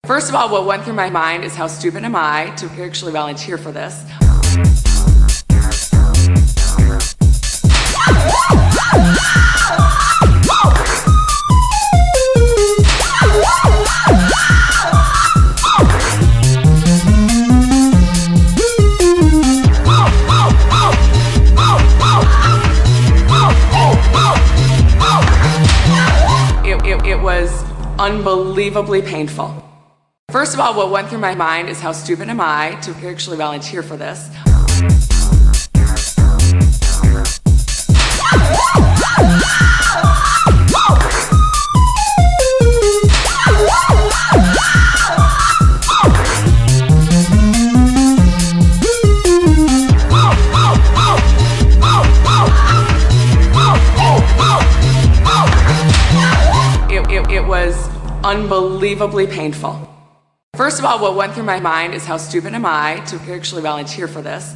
First of all, what went through my mind is how stupid am I to actually volunteer for this. It was unbelievably painful. First of all, what went through my mind is how stupid am I to actually volunteer for this. It was unbelievably painful. First of all, what went through my mind is how stupid am I to actually volunteer for this.